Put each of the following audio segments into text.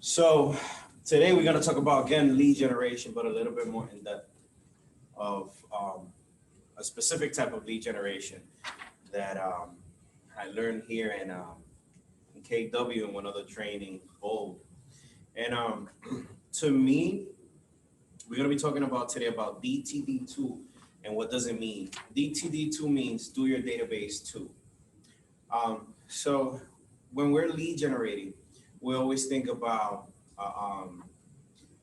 So today we're going to talk about again lead generation, but a little bit more in depth of a specific type of lead generation that I learned here in KW and one other training, Bold. And to me, we're going to be talking about today about DTD2 and what does it mean. DTD2 means do your database too. So when we're lead generating, we always think about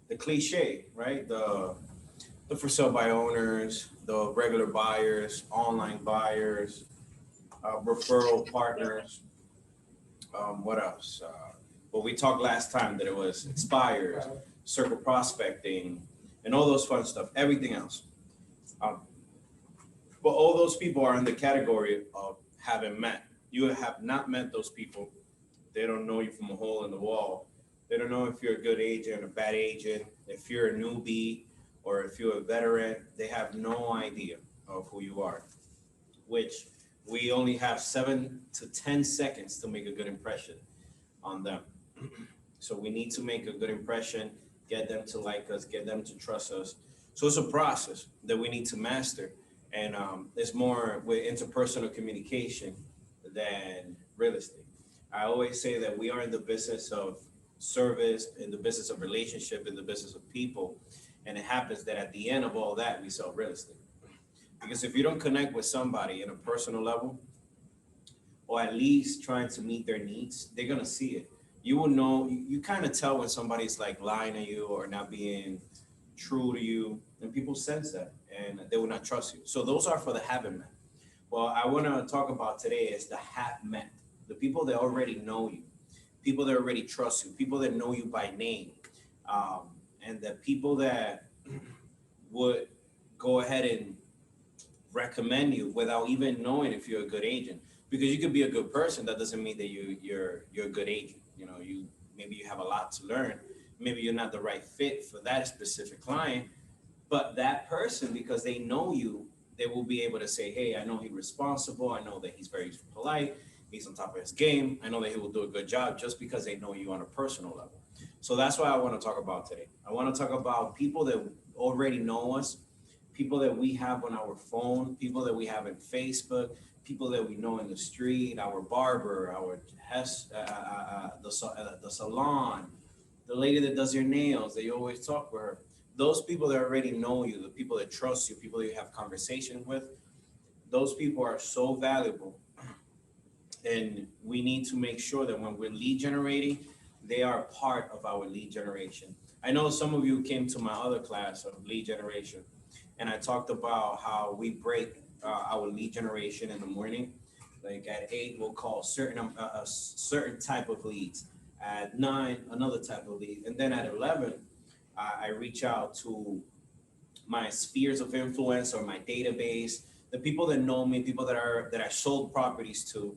the cliche, right? The for sale by owners, the regular buyers, online buyers, referral partners. What else? Well, we talked last time that it was expires, circle prospecting, and all those fun stuff. Everything else. Um, but all those people are in the category of haven't met. You have not met those people. They don't know you from a hole in the wall. They don't know if you're a good agent, a bad agent, if you're a newbie, or if you're a veteran. They have no idea of who you are, which we only have 7 to 10 seconds to make a good impression on them. So we need to make a good impression, get them to like us, get them to trust us. So it's a process that we need to master. And it's more with interpersonal communication than real estate. I always say that we are in the business of service, in the business of relationship, in the business of people. And it happens that at the end of all that, we sell real estate. Because if you don't connect with somebody in a personal level, or at least trying to meet their needs, they're going to see it. You will know, you kind of tell when somebody's like lying to you or not being true to you, and people sense that and they will not trust you. So those are for the haven't met. Well, I want to talk about today is the have met, the people that already know you, people that already trust you, people that know you by name, and the people that would go ahead and recommend you without even knowing if you're a good agent. Because you could be a good person, that doesn't mean that you're a good agent. You know, maybe you have a lot to learn. Maybe you're not the right fit for that specific client, but that person, because they know you, they will be able to say, hey, I know he's responsible. I know that he's very polite. He's on top of his game. I know that he will do a good job just because they know you on a personal level. So that's what I want to talk about today. I want to talk about people that already know us, people that we have on our phone, people that we have in Facebook, people that we know in the street, our barber, our the salon, the lady that does your nails, that you always talk with her. Those people that already know you, the people that trust you, people that you have conversation with, those people are so valuable. And we need to make sure that when we're lead generating, they are part of our lead generation. I know some of you came to my other class of lead generation, and I talked about how we break our lead generation in the morning. Like at 8, we'll call a certain type of leads. At 9, another type of lead, and then at 11, I reach out to my spheres of influence or my database, the people that know me, people that I sold properties to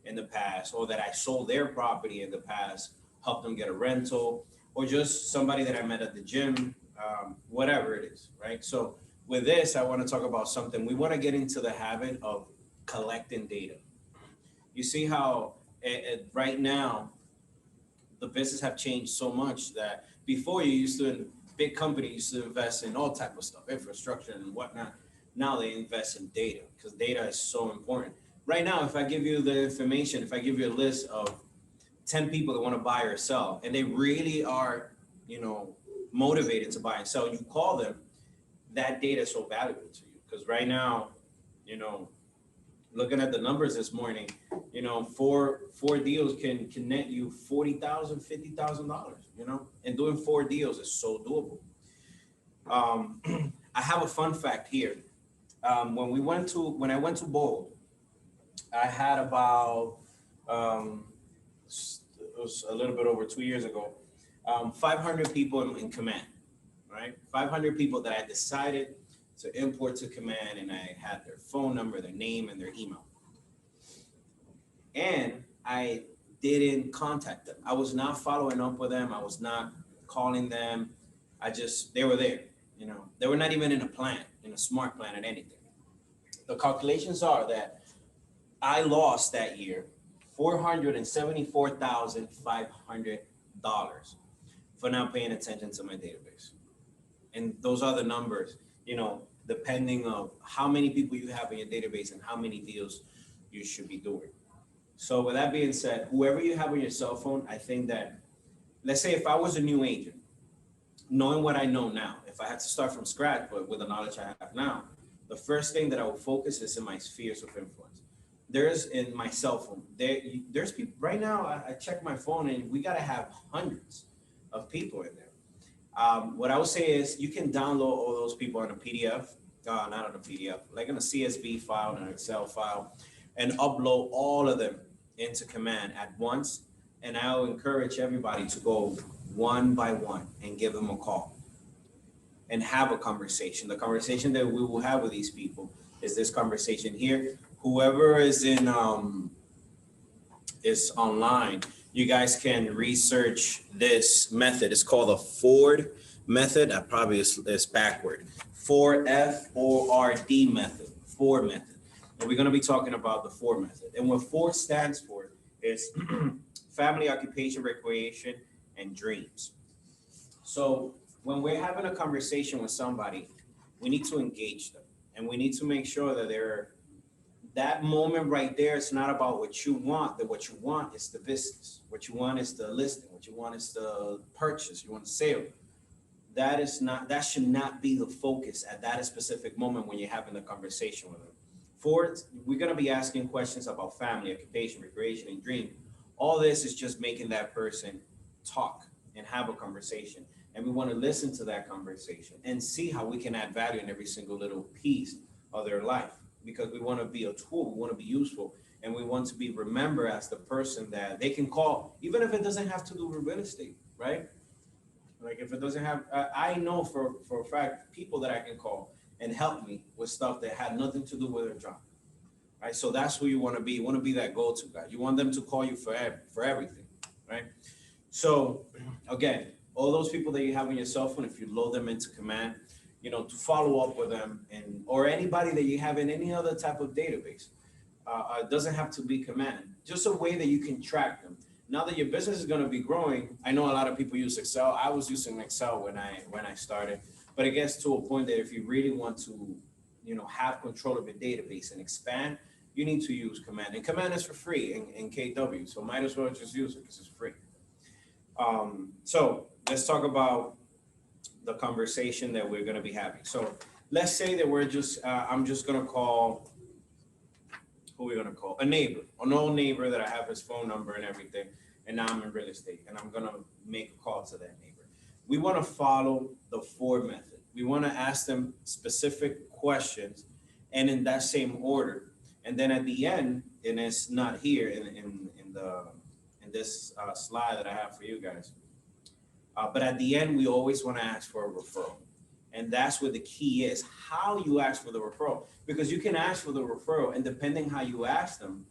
in the past, or that I sold their property in the past, help them get a rental, or just somebody that I met at the gym, whatever it is, right? So with this, I want to talk about something. We want to get into the habit of collecting data. You see how right now the business have changed so much that before you used to, big companies used to invest in all type of stuff, infrastructure and whatnot. Now they invest in data because data is so important. Right now, if I give you the information, if I give you a list of 10 people that want to buy or sell, and they really are, motivated to buy and sell, you call them, that data is so valuable to you. Because right now, looking at the numbers this morning, four deals can net you $40,000, $50,000, and doing 4 deals is so doable. I have a fun fact here. When I went to Bold, I had about, it was a little bit over 2 years ago, 500 people in command, right? 500 people that I decided to import to command, and I had their phone number, their name, and their email. And I didn't contact them. I was not following up with them. I was not calling them. They were there, They were not even in a smart plan or anything. The calculations are that I lost that year $474,500 for not paying attention to my database. And those are the numbers, depending of how many people you have in your database and how many deals you should be doing. So with that being said, whoever you have on your cell phone, I think that, let's say if I was a new agent, knowing what I know now, if I had to start from scratch, but with the knowledge I have now, the first thing that I will focus is in my spheres of influence. There's in my cell phone, there's people right now, I check my phone and we got to have hundreds of people in there. What I would say is you can download all those people on a PDF, not on a PDF, like in a CSV file, an Excel file, and upload all of them into Command at once. And I'll encourage everybody to go one by one and give them a call and have a conversation. The conversation that we will have with these people is this conversation here. Whoever is is online, you guys can research this method. It's called the Ford method. That probably is backward. 4FORD method, Ford method. And we're going to be talking about the Ford method. And what Ford stands for is family, occupation, recreation, and dreams. So when we're having a conversation with somebody, we need to engage them. And we need to make sure that that moment right there, it's not about what you want, that what you want is the business. What you want is the listing. What you want is the purchase. You want the sale. That should not be the focus at that specific moment when you're having the conversation with them. We're going to be asking questions about family, occupation, recreation, and dream. All this is just making that person talk and have a conversation. And we want to listen to that conversation and see how we can add value in every single little piece of their life, because we want to be a tool, we want to be useful, and we want to be remembered as the person that they can call, even if it doesn't have to do with real estate, right? Like if it doesn't have, I know for a fact, people that I can call and help me with stuff that had nothing to do with their job, right? So that's who you want to be. You want to be that go-to guy. You want them to call you for everything, right? So again, all those people that you have on your cell phone, if you load them into Command, to follow up with them, or anybody that you have in any other type of database, it doesn't have to be Command, just a way that you can track them. Now that your business is going to be growing, I know a lot of people use Excel. I was using Excel when I started, but it gets to a point that if you really want to, have control of your database and expand, you need to use Command. And Command is for free in KW, so might as well just use it because it's free. So let's talk about the conversation that we're going to be having. So let's say that I'm just going to call, who we're going to call? A neighbor, an old neighbor that I have his phone number and everything. And now I'm in real estate and I'm going to make a call to that neighbor. We want to follow the Ford method. We want to ask them specific questions and in that same order. And then at the end, and it's not here in this slide that I have for you guys. But at the end, we always want to ask for a referral. And that's where the key is, how you ask for the referral. Because you can ask for the referral, and depending how you ask them,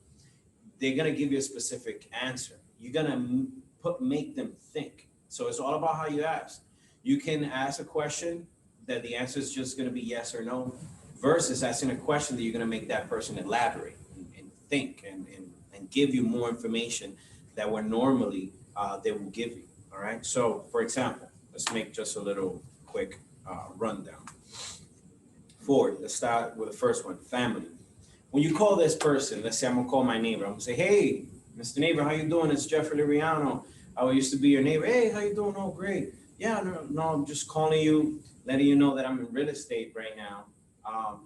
they're going to give you a specific answer. You're going to make them think. So it's all about how you ask. You can ask a question that the answer is just going to be yes or no, versus asking a question that you're going to make that person elaborate and think and give you more information that were normally they will give you. All right. So, for example, let's make just a little quick rundown. Ford, let's start with the first one, family. When you call this person, let's say I'm going to call my neighbor. I'm going to say, hey, Mr. Neighbor, how you doing? It's Jefri Liriano. I used to be your neighbor. Hey, how you doing? Oh, great. Yeah, no, I'm just calling you, letting you know that I'm in real estate right now.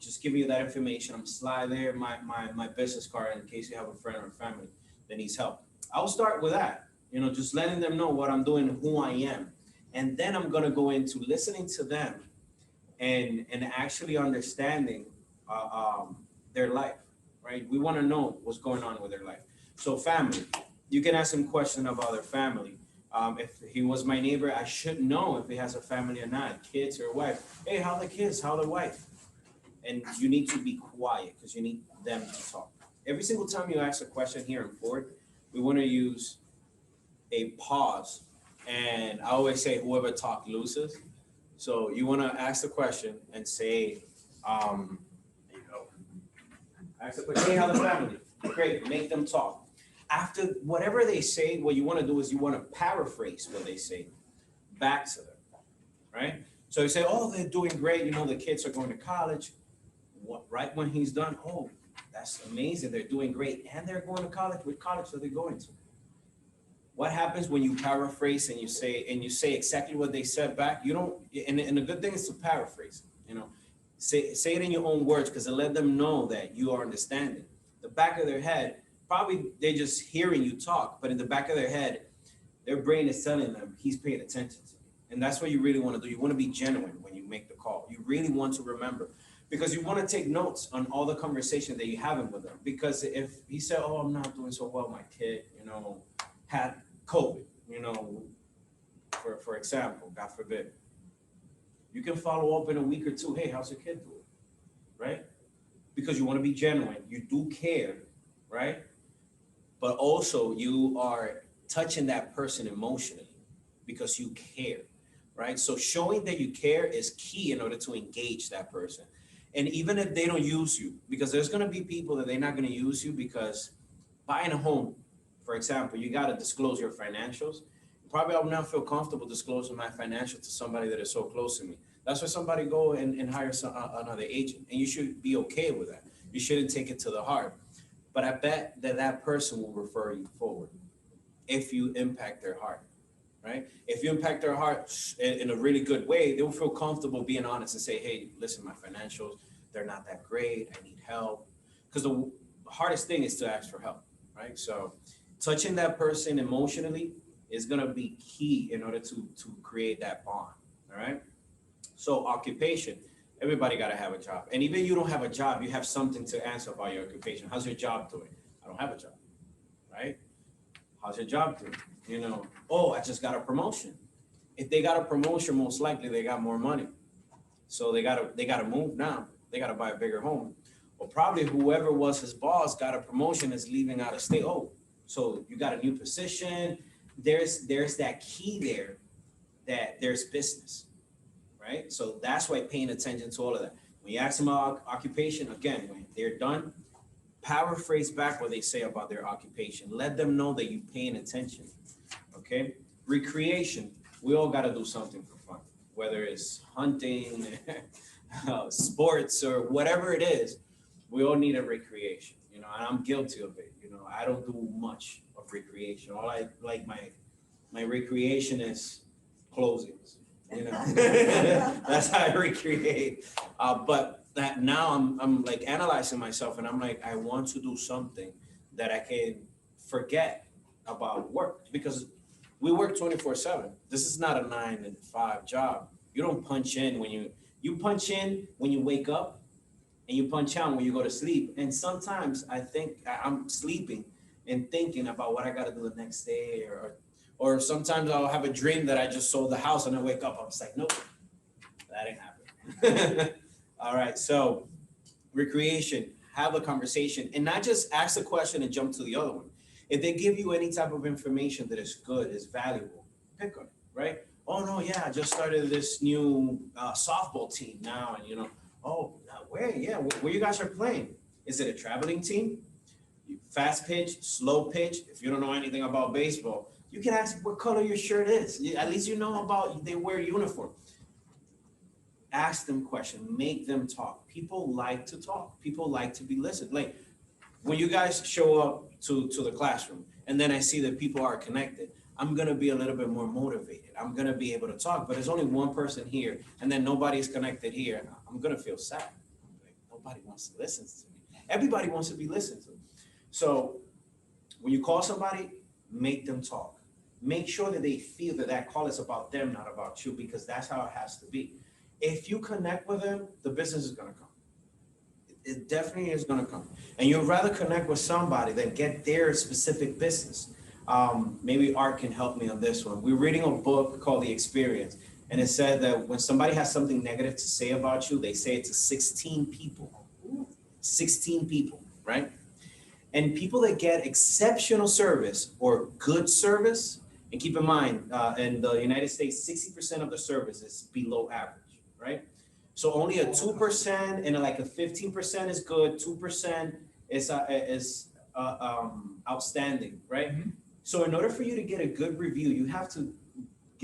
Just giving you that information. I'm slide there my business card in case you have a friend or family that needs help. I'll start with that. Just letting them know what I'm doing and who I am. And then I'm going to go into listening to them and actually understanding their life, right? We want to know what's going on with their life. So family, you can ask him questions about their family. If he was my neighbor, I should know if he has a family or not, kids or wife. Hey, how the kids? How the wife? And you need to be quiet because you need them to talk. Every single time you ask a question here in Ford, we want to use a pause. And I always say whoever talks loses. So you want to ask the question and say, there you go. Ask the question, hey, how the family? Great, make them talk. After whatever they say, what you want to do is you want to paraphrase what they say. back to them, right? So you say, oh, they're doing great. You know, the kids are going to college. What, right when he's done, oh, that's amazing. They're doing great. And they're going to college. What college are they going to? What happens when you paraphrase and you say exactly what they said back? You don't, and the good thing is to paraphrase, you know, say it in your own words, because it let them know that you are understanding. The back of their head, probably they're just hearing you talk, but in the back of their head, their brain is telling them he's paying attention to me. And that's what you really want to do. You want to be genuine when you make the call. You really want to remember, because you want to take notes on all the conversation that you're having with them. Because if he said, oh, I'm not doing so well, my kid, you know, had COVID, you know, for example, God forbid, you can follow up in a week or two. Hey, how's your kid doing? Right? Because you want to be genuine. You do care, right? But also you are touching that person emotionally because you care, right? So showing that you care is key in order to engage that person. And even if they don't use you, because there's going to be people that they're not going to use you, because buying a home, for example, you got to disclose your financials. Probably I would not feel comfortable disclosing my financials to somebody that is so close to me. That's why somebody go and hire another agent, and you should be okay with that. You shouldn't take it to the heart. But I bet that that person will refer you forward if you impact their heart, right? If you impact their heart in a really good way, they'll feel comfortable being honest and say, hey, listen, my financials, they're not that great. I need help. Because the hardest thing is to ask for help, right? So touching that person emotionally is going to be key in order to create that bond, all right? So occupation, everybody got to have a job. And even if you don't have a job, you have something to answer about your occupation. How's your job doing? I don't have a job, right? How's your job doing? You know, oh, I just got a promotion. If they got a promotion, most likely they got more money. So they gotta move now. They gotta buy a bigger home. Or probably whoever was his boss got a promotion, is leaving out of state. Oh, so you got a new position. There's that key there that there's business, right? So that's why paying attention to all of that. When you ask them about occupation, again, when they're done, paraphrase back what they say about their occupation. Let them know that you're paying attention, okay? Recreation, we all gotta do something for fun, whether it's hunting, sports, or whatever it is. We all need a recreation, you know, and I'm guilty of it. You know, I don't do much of recreation. All I like, my recreation is closings, you know. That's how I recreate. But that now I'm like analyzing myself, and I'm like, I want to do something that I can forget about work, because we work 24/7. This is not a 9 to 5 job. You don't punch in when you punch in when you wake up, and you punch out when you go to sleep. And sometimes I think I'm sleeping and thinking about what I got to do the next day, or sometimes I'll have a dream that I just sold the house, and I wake up, I'm just like, nope, that ain't happening. All right, so recreation, have a conversation, and not just ask a question and jump to the other one. If they give you any type of information that is good, is valuable, pick on it, right? Oh no, yeah, I just started this new softball team now, and you know, oh, where? Yeah, where you guys are playing? Is it a traveling team? Fast pitch, slow pitch. If you don't know anything about baseball, you can ask what color your shirt is. At least you know about, they wear uniform. Ask them questions, make them talk. People like to talk. People like to be listened. Like when you guys show up to the classroom, and then I see that people are connected, I'm gonna be a little bit more motivated. I'm gonna be able to talk, but there's only one person here, and then nobody's connected here. I'm gonna feel sad. Like, nobody wants to listen to me. Everybody wants to be listened to. So when you call somebody, make them talk. Make sure that they feel that that call is about them, not about you, because that's how it has to be. If you connect with them, the business is gonna come. It definitely is gonna come. And you'd rather connect with somebody than get their specific business. Maybe Art can help me on this one. We're reading a book called The Experience, and it said that when somebody has something negative to say about you, they say it to 16 people. 16 people, right? And people that get exceptional service or good service, and keep in mind, in the United States, 60% of the service is below average, right? So only a 2% and like a 15% is good, 2% is outstanding, right? Mm-hmm. So in order for you to get a good review, you have to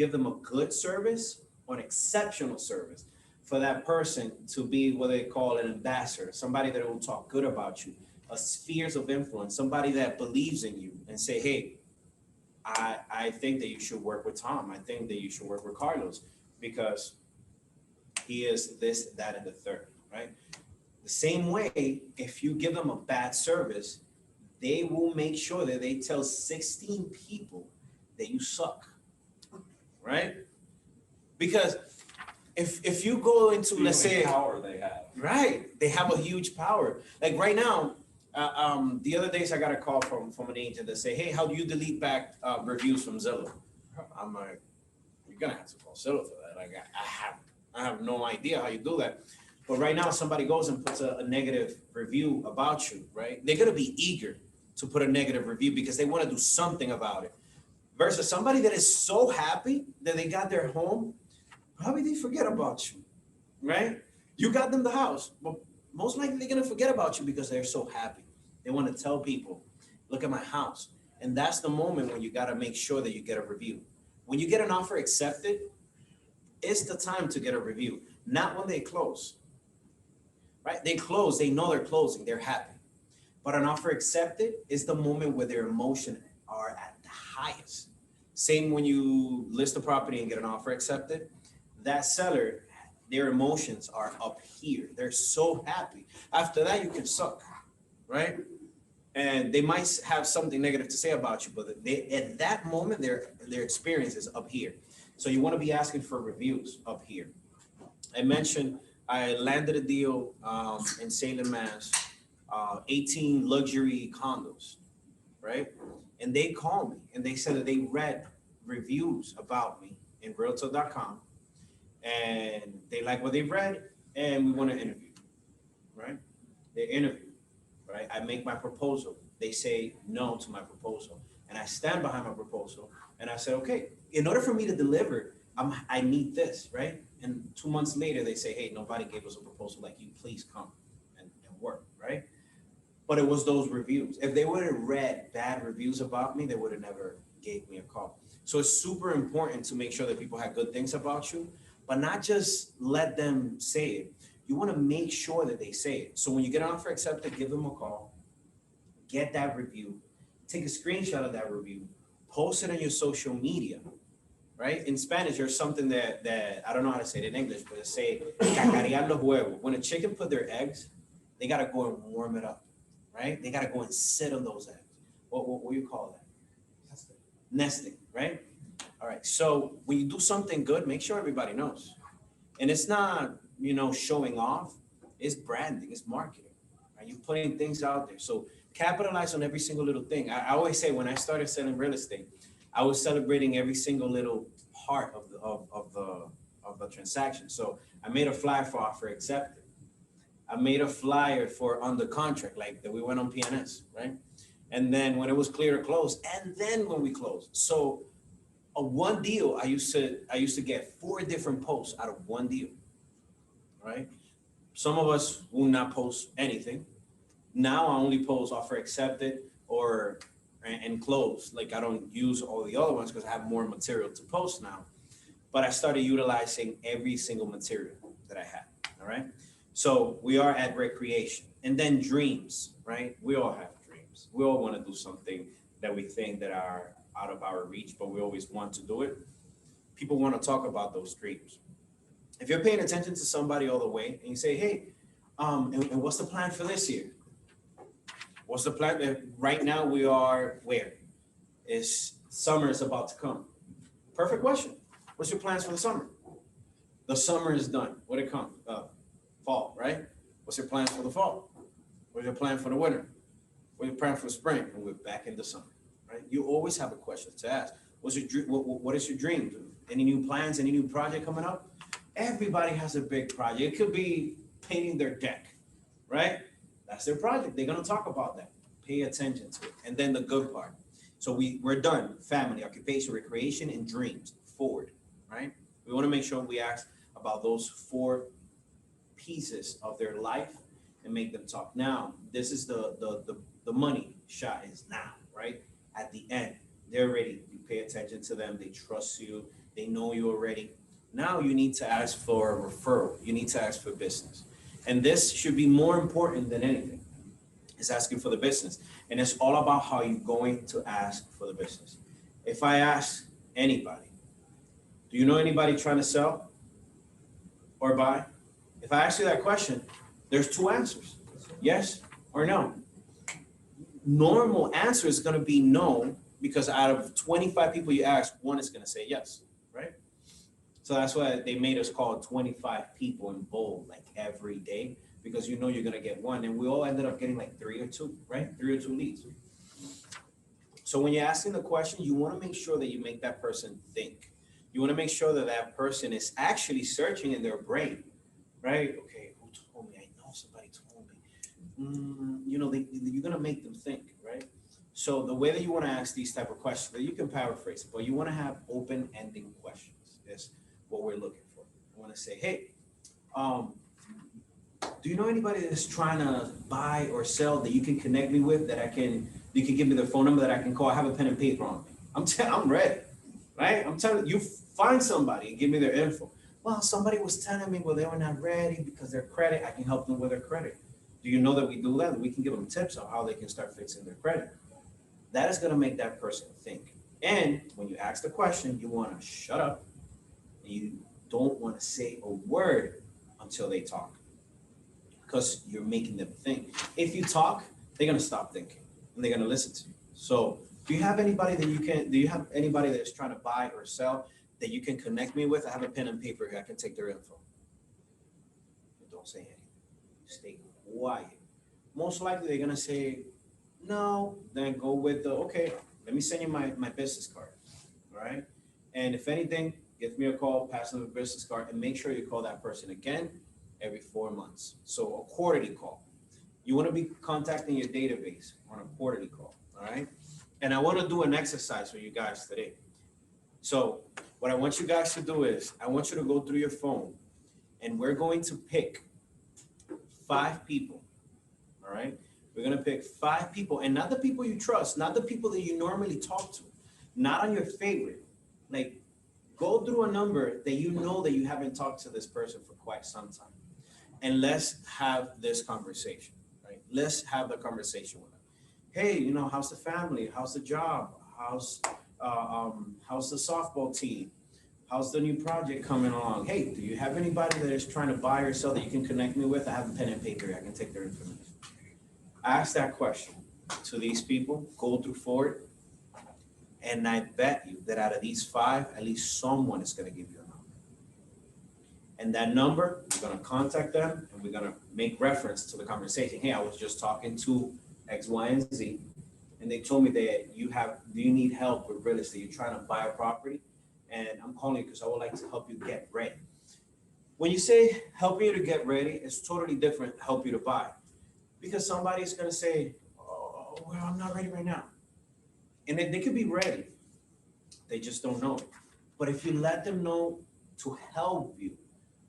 give them a good service or an exceptional service for that person to be what they call an ambassador, somebody that will talk good about you, a spheres of influence, somebody that believes in you and say, hey, I think that you should work with Tom. I think that you should work with Carlos because he is this, that, and the third, right? The same way, if you give them a bad service, they will make sure that they tell 16 people that you suck, right? Because if you go into, let's say, power they have, right, they have a huge power. Like right now, the other days I got a call from an agent that say, hey, how do you delete back reviews from Zillow? I'm like, you're gonna have to call Zillow for that. Like I have no idea how you do that. But right now, somebody goes and puts a negative review about you, right? They're gonna be eager to put a negative review because they want to do something about it. Versus somebody that is so happy that they got their home, probably they forget about you, right? You got them the house, but most likely they're gonna forget about you because they're so happy. They want to tell people, look at my house. And that's the moment when you gotta make sure that you get a review. When you get an offer accepted, it's the time to get a review, not when they close, right? They close, they know they're closing, they're happy. But an offer accepted is the moment where their emotions are at the highest. Same when you list a property and get an offer accepted, that seller, their emotions are up here. They're so happy. After that, you can suck, right? And they might have something negative to say about you, but they, at that moment, their experience is up here. So you want to be asking for reviews up here. I mentioned I landed a deal in Salem, Mass, 18 luxury condos, right? And they called me and they said that they read reviews about me in realtor.com and they like what they read and we want to interview, right? They interview, right? I make my proposal. They say no to my proposal and I stand behind my proposal and I said, okay, in order for me to deliver, I need this, right? And 2 months later, they say, hey, nobody gave us a proposal like you, please come and work, right? But it was those reviews. If they would have read bad reviews about me, they would have never gave me a call. So it's super important to make sure that people have good things about you, but not just let them say it. You want to make sure that they say it. So when you get an offer accepted, give them a call, get that review, take a screenshot of that review, post it on your social media, right? In Spanish, there's something that I don't know how to say it in English, but it's say, cacarear los huevos. When a chicken put their eggs, they got to go and warm it up, right? They got to go and sit on those eggs. What do you call that? Nesting, right? All right. So when you do something good, make sure everybody knows. And it's not, showing off. It's branding. It's marketing. Right? You're putting things out there. So capitalize on every single little thing. I always say when I started selling real estate, I was celebrating every single little part of the transaction. So I made a flyer for offer accepted. I made a flyer for under contract, like that we went on PNS, right? And then when it was clear to close, and then when we closed. So a one deal, I used to get 4 different posts out of one deal, right? Some of us will not post anything. Now I only post offer accepted or and close. Like I don't use all the other ones because I have more material to post now. But I started utilizing every single material that I had. All right. So we are at recreation. And then dreams, right? We all have dreams. We all want to do something that we think that are out of our reach, but we always want to do it. People want to talk about those dreams. If you're paying attention to somebody all the way and you say, hey, and what's the plan for this year? What's the plan? Right now we are where? Summer is about to come. Perfect question. What's your plans for the summer? The summer is done. What it comes? Fall, right? What's your plans for the fall? What's your plan for the winter? What's your plan for spring? And we're back in the summer, right? You always have a question to ask. What's your dream? What is your dream? Any new plans? Any new project coming up? Everybody has a big project. It could be painting their deck, right? That's their project. They're gonna talk about that. Pay attention to it. And then the good part. So we're done. Family, occupation, recreation, and dreams. Forward, right? We want to make sure we ask about those 4 pieces of their life and make them talk. Now, this is the money shot is now, right? At the end, they're ready. You pay attention to them. They trust you. they know you already. Now you need to ask for a referral. You need to ask for business. And this should be more important than anything. It's asking for the business. And it's all about how you're going to ask for the business. If I ask anybody, do you know anybody trying to sell or buy? If I ask you that question, there's two answers, yes or no. Normal answer is going to be no, because out of 25 people you ask, one is going to say yes, right? So that's why they made us call 25 people in bold, like every day, because you know you're going to get one. And we all ended up getting like 3 or 2, right? 3 or 2 leads. So when you're asking the question, you want to make sure that you make that person think. You want to make sure that that person is actually searching in their brain, right? Okay, who told me? I know somebody told me. You know, you're going to make them think, right? So the way that you want to ask these type of questions, that you can paraphrase it, but you want to have open-ending questions. Is what we're looking for. I want to say, hey, do you know anybody that's trying to buy or sell that you can connect me with, that you can give me their phone number that I can call? I have a pen and paper on me. I'm ready, right? I'm telling you, find somebody and give me their info. Well, somebody was telling me, well, they were not ready because their credit, I can help them with their credit. Do you know that we do that? We can give them tips on how they can start fixing their credit. That is going to make that person think. And when you ask the question, you want to shut up. You don't want to say a word until they talk, because you're making them think. If you talk, they're going to stop thinking and they're going to listen to you. So do you have anybody that's trying to buy or sell that you can connect me with? I have a pen and paper here. I can take their info. Don't say anything. Stay quiet. Most likely they're going to say no, then go with okay, let me send you my business card. All right. And if anything, give me a call, pass them a business card, and make sure you call that person again every 4 months. So a quarterly call. You want to be contacting your database on a quarterly call, all right? And I want to do an exercise for you guys today. So what I want you guys to do is, I want you to go through your phone, and we're going to pick 5 people, all right? We're going to pick 5 people, and not the people you trust, not the people that you normally talk to, not on your favorite. Like, go through a number that you know that you haven't talked to this person for quite some time. And let's have this conversation, right? Let's have the conversation with them. Hey, you know, how's the family? How's the job? How's the softball team? How's the new project coming along? Hey, do you have anybody that is trying to buy or sell that you can connect me with? I have a pen and paper. I can take their information. Ask that question to these people. Go through forward. And I bet you that out of these 5, at least someone is going to give you a number. And that number, you're going to contact them, and we're going to make reference to the conversation. Hey, I was just talking to X, Y, and Z, and they told me that do you need help with real estate? You're trying to buy a property, and I'm calling you because I would like to help you get ready. When you say helping you to get ready, it's totally different, help you to buy. Because somebody's going to say, oh, well, I'm not ready right now. And they could be ready. They just don't know it. But if you let them know to help you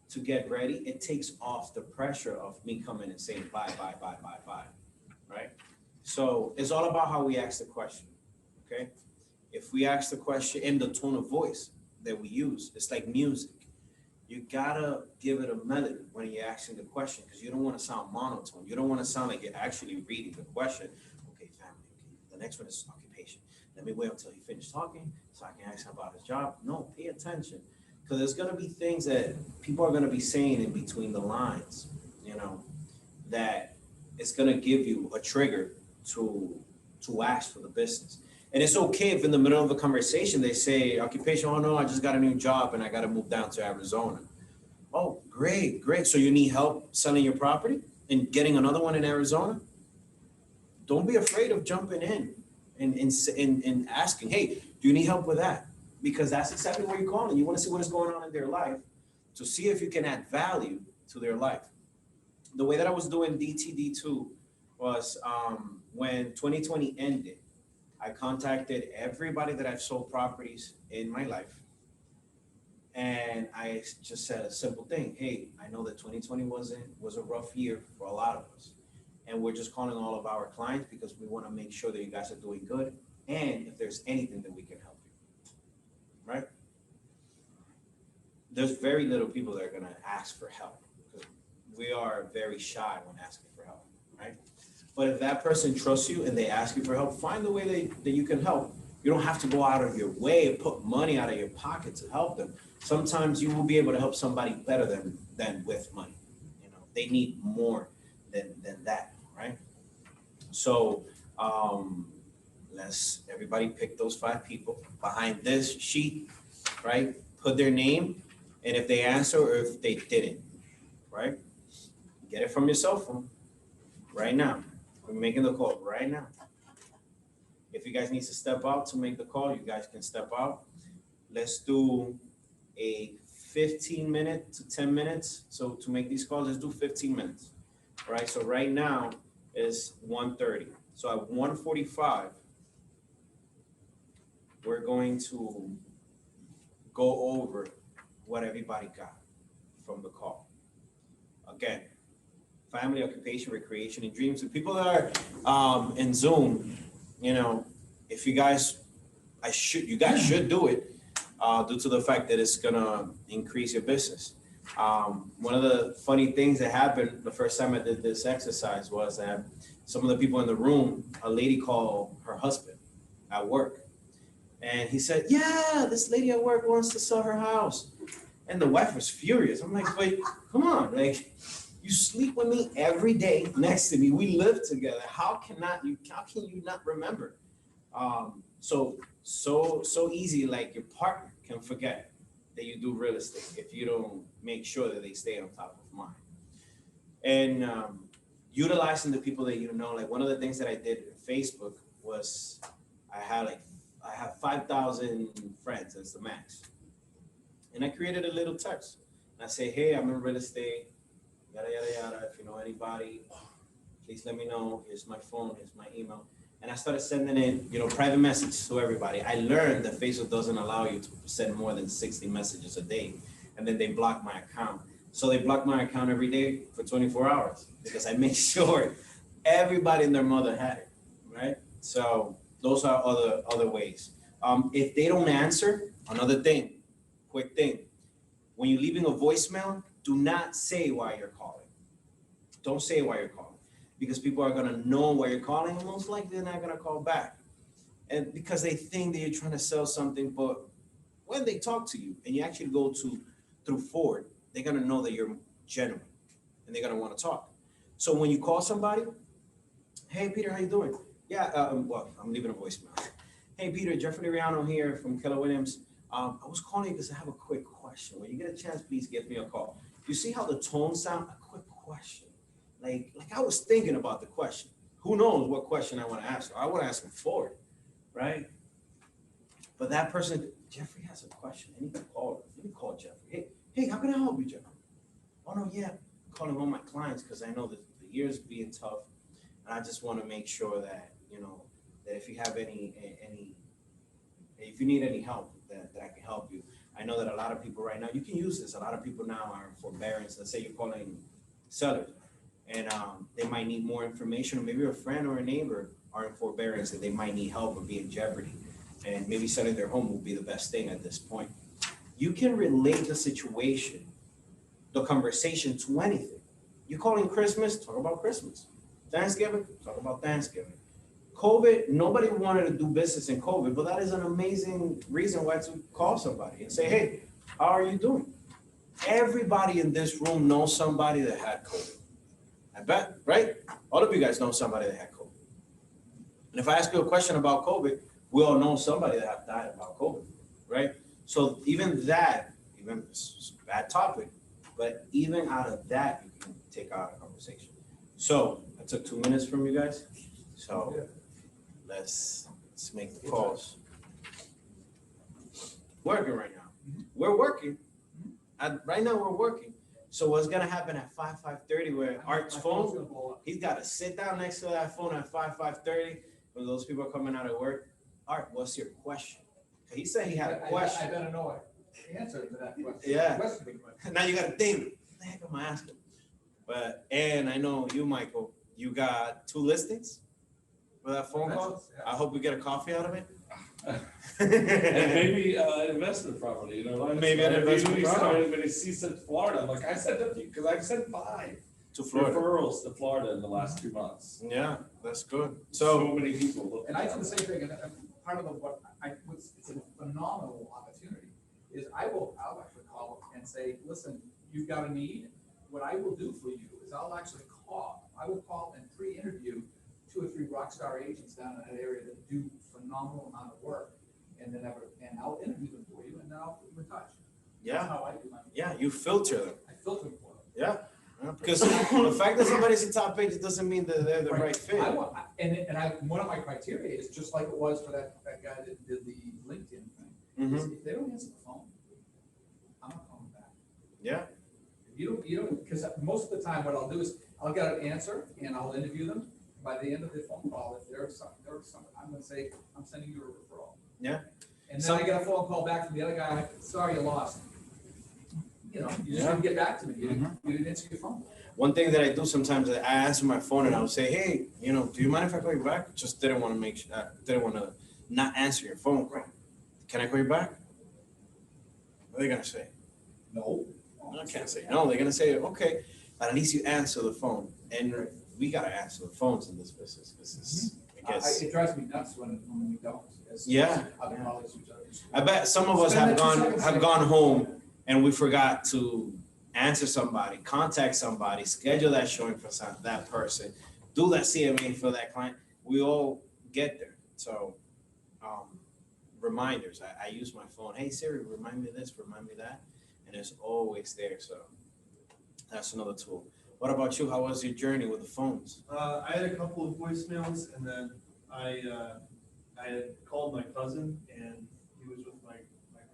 to get ready, it takes off the pressure of me coming and saying, buy, right? So it's all about how we ask the question, okay? If we ask the question in the tone of voice that we use, it's like music. You gotta give it a melody when you're asking the question, because you don't want to sound monotone. You don't want to sound like you're actually reading the question. Okay, family. Okay. The next one is occupation. Let me wait until he finished talking so I can ask him about his job. No, pay attention, because there's going to be things that people are going to be saying in between the lines, you know, that it's going to give you a trigger to ask for the business. And it's okay if in the middle of a conversation they say, occupation, oh no, I just got a new job and I got to move down to Arizona. Oh, great. So you need help selling your property and getting another one in Arizona? Don't be afraid of jumping in and asking, hey, do you need help with that? Because that's exactly what you're calling. You want to see what is going on in their life to see if you can add value to their life. The way that I was doing DTD2 was when 2020 ended, I contacted everybody that I've sold properties in my life. And I just said a simple thing. Hey, I know that 2020 was a rough year for a lot of us. And we're just calling all of our clients because we want to make sure that you guys are doing good. And if there's anything that we can help you, right? there's very little people that are gonna ask for help. We are very shy when asking for help, right? But if that person trusts you and they ask you for help, find the way that you can help. You don't have to go out of your way and put money out of your pocket to help them. Sometimes you will be able to help somebody better than with money. You know, they need more than that, right? So let's everybody pick those 5 people behind this sheet, right? Put their name, and if they answer or if they didn't, right? Get it from your cell phone right now. We're making the call right now. If you guys need to step out to make the call, you guys can step out. Let's do a 15 minute to 10 minutes. So to make these calls, let's do 15 minutes. All right, so right now is 1:30. So at 1:45, we're going to go over what everybody got from the call. Again, family, occupation, recreation, and dreams. The people that are in Zoom, you know, if you guys, you guys should do it due to the fact that it's gonna increase your business. One of the funny things that happened the first time I did this exercise was that some of the people in the room, a lady called her husband at work. And he said, yeah, this lady at work wants to sell her house. And the wife was furious. I'm like, wait, come on, like, you sleep with me every day next to me. We live together. How can you not remember? So easy, like your partner can forget that you do real estate if you don't make sure that they stay on top of mind. And utilizing the people that you know, like one of the things that I did in Facebook was I have 5,000 friends, that's the max. And I created a little text. And I say, hey, I'm in real estate, yada, yada, yada. If you know anybody, please let me know. Here's my phone, here's my email. And I started sending in, private messages to everybody. I learned that Facebook doesn't allow you to send more than 60 messages a day. And then they block my account. So they block my account every day for 24 hours because I make sure everybody and their mother had it, right? So those are other ways. If they don't answer, another thing, quick thing. When you're leaving a voicemail, do not say why you're calling. Don't say why you're calling because people are gonna know why you're calling and most likely they're not gonna call back. And because they think that you're trying to sell something, but when they talk to you and you actually go through Ford, they're gonna know that you're genuine and they're gonna wanna talk. So when you call somebody, hey, Peter, how you doing? Yeah, well, I'm leaving a voicemail. Hey, Peter, Jefri Liriano here from Keller Williams. I was calling you because I have a quick question. When you get a chance, please give me a call. You see how the tone sound? A quick question. Like I was thinking about the question. Who knows what question I want to ask? I want to ask him Ford, right? But that person, Jeffrey has a question. I need to call her. Let me call Jeffrey. Hey, how can I help you, Jeffrey? Oh, no, yeah. I'm calling all my clients because I know that the year's being tough. And I just want to make sure that, that if you have if you need any help, that I can help you. I know that a lot of people right now, you can use this. A lot of people now are in forbearance. Let's say you're calling sellers and they might need more information, or maybe a friend or a neighbor are in forbearance and they might need help or be in jeopardy. And maybe selling their home will be the best thing at this point. You can relate the situation, the conversation to anything. You calling Christmas, talk about Christmas. Thanksgiving, talk about Thanksgiving. COVID, nobody wanted to do business in COVID, but that is an amazing reason why to call somebody and say, hey, how are you doing? Everybody in this room knows somebody that had COVID. I bet, right? All of you guys know somebody that had COVID. And if I ask you a question about COVID, we all know somebody that have died about COVID, right? So even it's a bad topic, but even out of that, you can take out a conversation. So I took 2 minutes from you guys. So let's make the calls. Working right now. We're working. Right now we're working. So what's gonna happen at 5:30 where Art's phone, he's gotta sit down next to that phone at 5:30 when those people are coming out of work. Art, what's your question? He said he had a question. I better know the answer to that question. Yeah. Now you gotta think, what the heck am I asking? And I know you, Michael, you got 2 listings for that phone call. I hope we get a coffee out of it. And maybe investment property, you know, like Maybe an investment we property. started when he said Florida, I'm like, I sent them to you, because I sent 5 To Florida. referrals to Florida in the last 2 months. Yeah, that's good. So So, many people look. And I do the same thing, and part of what it's a phenomenal opportunity, is I'll actually call and say, listen, you've got a need, what I will do for you is I will call and pre-interview 2 or 3 rock star agents down in that area that do phenomenal amount of work, and I'll interview them for you, and then I'll put them in touch. That's yeah, how I do mine. yeah, you filter them. I filter them for them. Yeah. Because the fact that somebody's in top page doesn't mean that they're the right fit. One of my criteria is just like it was for that guy that did the LinkedIn thing. Is if they don't answer the phone, I'm not calling back. Yeah, If you don't, because most of the time what I'll do is I'll get an answer and I'll interview them. By the end of the phone call, if there's some, I'm gonna say, I'm sending you a referral. Yeah. And then I get a phone call back from the other guy, sorry, you lost. You know, you just didn't get back to me, you didn't answer your phone. one thing that I do sometimes, I answer my phone and I'll say, hey, you know, do you mind if I call you back? Just didn't want to make sure, didn't want to not answer your phone call. Can I call you back? What are they gonna say? No. I can't say no. They're gonna say, okay, but at least you answer the phone. And we gotta answer the phones in this business because it's, I guess. It drives me nuts when we don't. Yeah. Other colleagues who I bet some of us Spend have that 2 seconds. gone home and we forgot to answer somebody, contact somebody, schedule that showing for that person, do that CMA for that client. We all get there. So, reminders. I use my phone. Hey Siri, remind me of this, remind me of that, and it's always there. So that's another tool. What about you? How was your journey with the phones? I had a couple of voicemails, and then I had called my cousin, and he was with my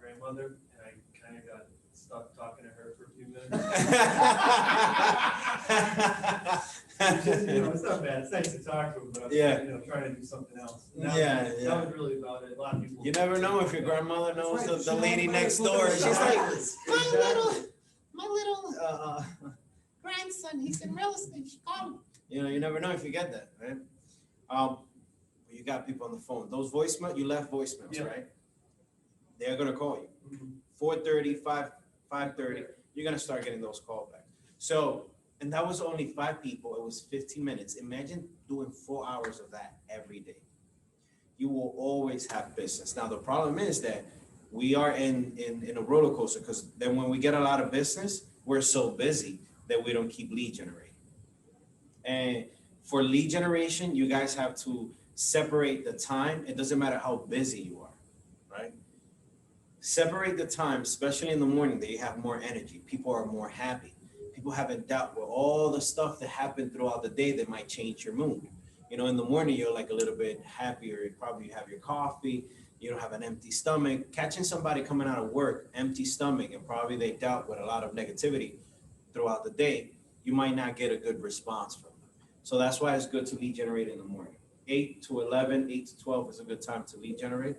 grandmother, and I kind of got stuck talking to her for a few minutes. Which is, it's not bad. It's nice to talk to him, but I'm trying to do something else. And that was really about it. A lot of people. You never know if your grandmother knows That's right. the lady She next knows door. what She's like, Exactly. my little grandson, he's in real estate, Chicago. you never know if you get that, right? You got people on the phone. Those voicemail, you left voicemails, Yeah. right? They're gonna call you. Mhm. 4:30, 5:30, you're gonna start getting those callbacks. So, and that was only 5 people. It was 15 minutes. Imagine doing 4 hours of that every day. You will always have business. Now, the problem is that we are in a roller coaster because then when we get a lot of business, we're so busy that we don't keep lead generating. And for lead generation, you guys have to separate the time. It doesn't matter how busy you are, right? Separate the time, especially in the morning, that you have more energy. People are more happy. People haven't dealt with all the stuff that happened throughout the day that might change your mood. In the morning, you're like a little bit happier. You probably have your coffee. You don't have an empty stomach. Catching somebody coming out of work, empty stomach, and probably they dealt with a lot of negativity throughout the day, you might not get a good response from them. So that's why it's good to lead generate in the morning. 8 to 11, 8 to 12 is a good time to lead generate.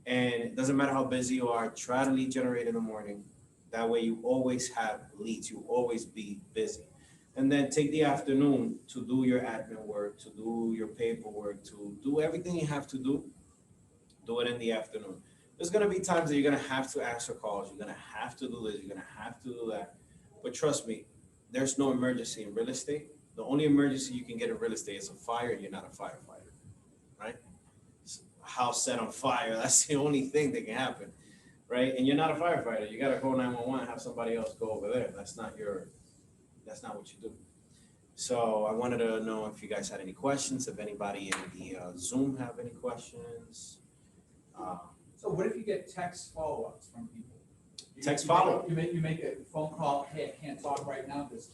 And it doesn't matter how busy you are, try to lead generate in the morning. That way you always have leads, you always be busy. And then take the afternoon to do your admin work, to do your paperwork, to do everything you have to do it in the afternoon. There's gonna be times that you're gonna have to answer calls, you're gonna have to do this, you're gonna have to do that. But trust me, there's no emergency in real estate. The only emergency you can get in real estate is a fire, and you're not a firefighter, right? A house set on fire, that's the only thing that can happen, right? And you're not a firefighter. You gotta call 911 and have somebody else go over there. That's not what you do. So I wanted to know if you guys had any questions, if anybody in the Zoom have any questions. So what if you get text follow-ups from people? Text follow-up? You make a phone call, hey, I can't talk right now, because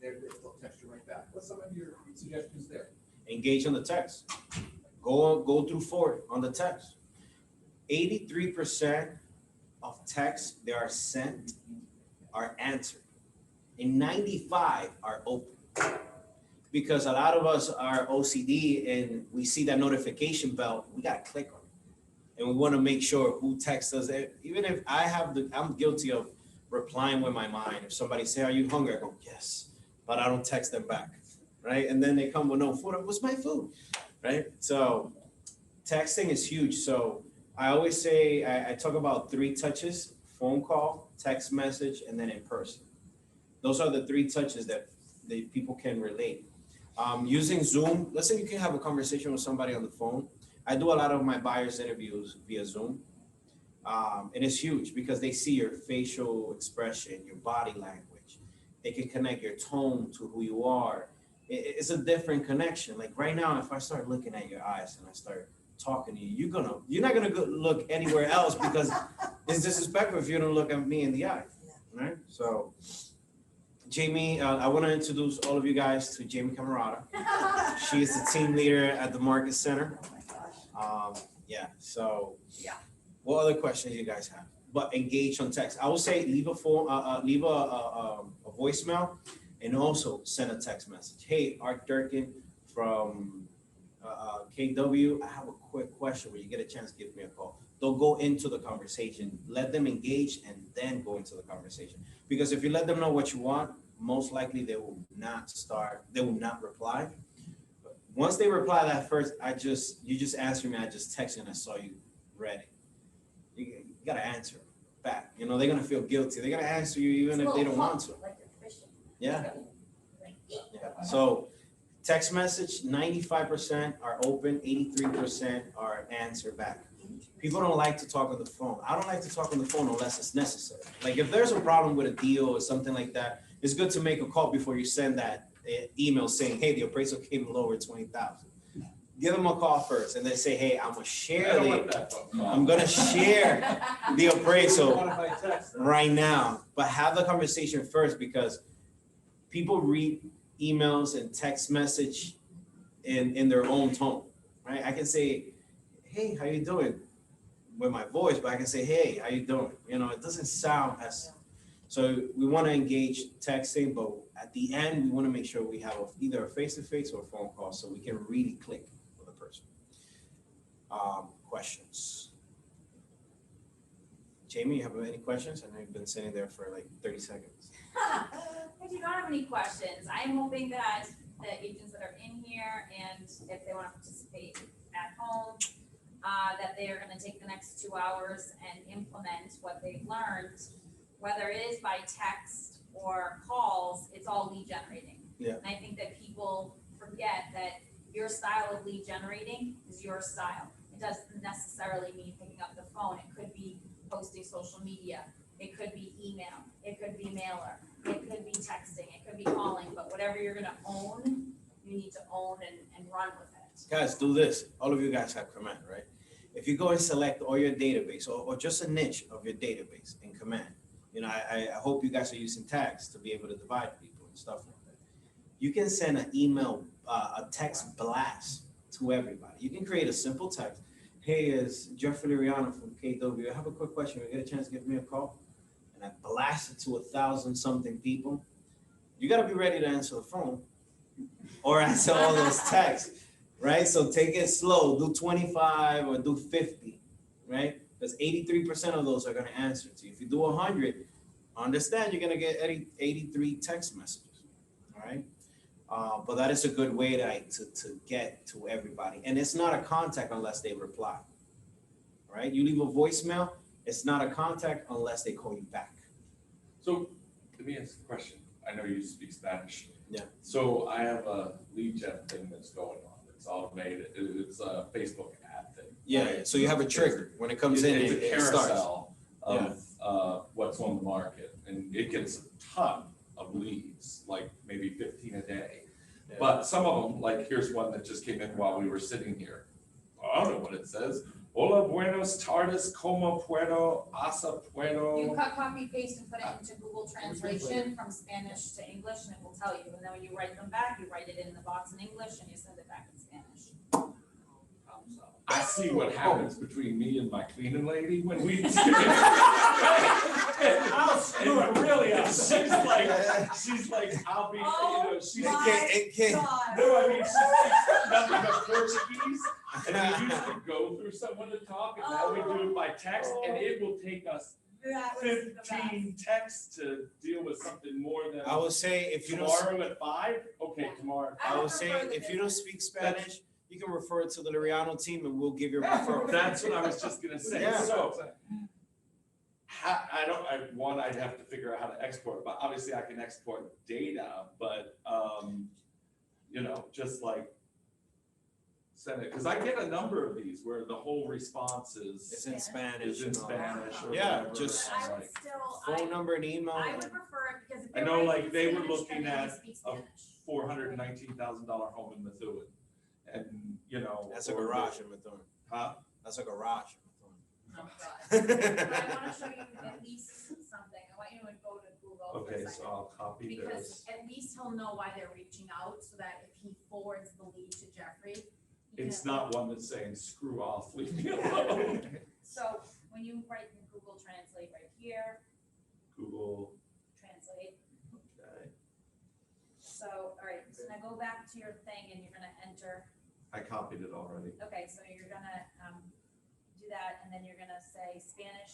they'll text you right back. What's some of your suggestions there? Engage on the text. Go through forward on the text. 83% of texts that are sent are answered, and 95 are open. Because a lot of us are OCD and we see that notification bell, we gotta click on it. And we wanna make sure who texts us. Even if I'm guilty of replying with my mind. If somebody say, are you hungry? I go, yes, but I don't text them back, right? And then they come with no food. What's my food, right? So texting is huge. So I always say, I talk about 3 touches: phone call, text message, and then in person. Those are the 3 touches that people can relate. Using Zoom, let's say you can have a conversation with somebody on the phone. I do a lot of my buyers interviews via Zoom. And it's huge because they see your facial expression, your body language. They can connect your tone to who you are. It's a different connection. Like right now, if I start looking at your eyes and I start talking to you, you're not gonna go look anywhere else because it's disrespectful if you don't look at me in the eye, right? So, Jamie, I want to introduce all of you guys to Jamie Camarada. She is the team leader at the Market Center. Yeah. So, what other questions you guys have? But engage on text. I will say leave a phone, leave a voicemail, and also send a text message. Hey, Art Durkin from KW, I have a quick question. When you get a chance, give me a call. Don't go into the conversation. Let them engage and then go into the conversation. Because if you let them know what you want, most likely they will not reply. But once they reply that first, you just answered me, I just texted and I saw you read it. You gotta answer back. You know, they're gonna feel guilty. They're gonna answer you even if they don't want to. Yeah. So text message, 95% are open, 83% are answer back. People don't like to talk on the phone. I don't like to talk on the phone unless it's necessary. Like if there's a problem with a deal or something like that, it's good to make a call before you send that email saying, hey, the appraisal came lower 20,000. Give them a call first and then say, hey, I'm gonna share the appraisal right now. But have the conversation first because people read emails and text message in their own tone, right? I can say, hey, how you doing? With my voice, but I can say, hey, how you doing? You know, it doesn't sound as, so we want to engage texting, but at the end, we want to make sure we have either a face-to-face or a phone call so we can really click with a person. Questions? Jamie, you have any questions? I know you've been sitting there for like 30 seconds. I do not have any questions. I am hoping that the agents that are in here and if they want to participate at home, that they are going to take the next 2 hours and implement what they've learned, whether it is by text or calls, it's all lead generating. Yeah. And I think that people forget that your style of lead generating is your style. It doesn't necessarily mean picking up the phone. It could be posting social media. It could be email. It could be mailer. It could be texting. It could be calling. But whatever you're going to own, you need to own and run with it. Guys, do this. All of you guys have Command, right? If you go and select all your database or just a niche of your database in Command, you know, I hope you guys are using tags to be able to divide people and stuff like that. You can send an email, a text blast to everybody. You can create a simple text. Hey, it's Jefri Liriano from KW. I have a quick question. You get a chance to give me a call? And I blast it to 1,000-something people. You got to be ready to answer the phone or answer all those texts. Right? So take it slow, do 25 or do 50, right? Because 83% of those are going to answer to you. If you do 100, understand you're going to get 83 text messages, all right? But that is a good way to get to everybody. And it's not a contact unless they reply, right? You leave a voicemail, it's not a contact unless they call you back. So let me ask a question. I know you speak Spanish. Yeah. So I have a lead gen thing that's going on. It's automated. It's a Facebook ad thing. Yeah. Right? So you have a trigger when it comes in. It's a it starts. carousel of what's on the market, and it gets a ton of leads, like maybe 15 a day. Yeah. But some of them, like here's one that just came in while we were sitting here. I don't know what it says. Hola, buenos tardes, como puedo, asa puedo. You cut, copy, paste, and put it into Google Translation from Spanish to English, and it will tell you. And then when you write them back, you write it in the box in English, and you send it back in Spanish. I see what happens between me and my cleaning lady when we. I'll screw it really up. She's like, I'll be, she's. Oh No, I mean, she speaks nothing but Portuguese, and we usually go through someone to talk, and now we do it by text, and it will take us That was the best. 15 texts to deal with something more than. I would say if you don't. Tomorrow at 5? Okay, tomorrow. I would say if you don't speak Spanish, you can refer it to the Liriano team and we'll give your Yeah. referral. That's what I was just gonna say, Yeah. so. I'd have to figure out how to export, but obviously I can export data, but, you know, just like send it, because I get a number of these where the whole response It's is in Spanish. in and all. Spanish or Yeah, whatever. just I would Like, still, Phone number and email. I would prefer it because if I they're know, writing like, in they were Spanish, looking then they at speak a Spanish. $419,000 home in Methuen, and, you know. That's a garage in Methuen. Huh? That's a garage in Oh, God. Methuen. But I wanna show you at least something, I want you to go to Google for Okay, a so second. I'll copy Because this. at least he'll know why they're reaching out, so that if he forwards the lead to Jeffrey. he can It's at not one that's saying, screw off, leave me alone. So when you write in Google Translate right here, Google, translate, okay, so, all right, so now go back to your thing and you're gonna enter, I copied it already. okay, so you're gonna, do that, and then you're gonna say Spanish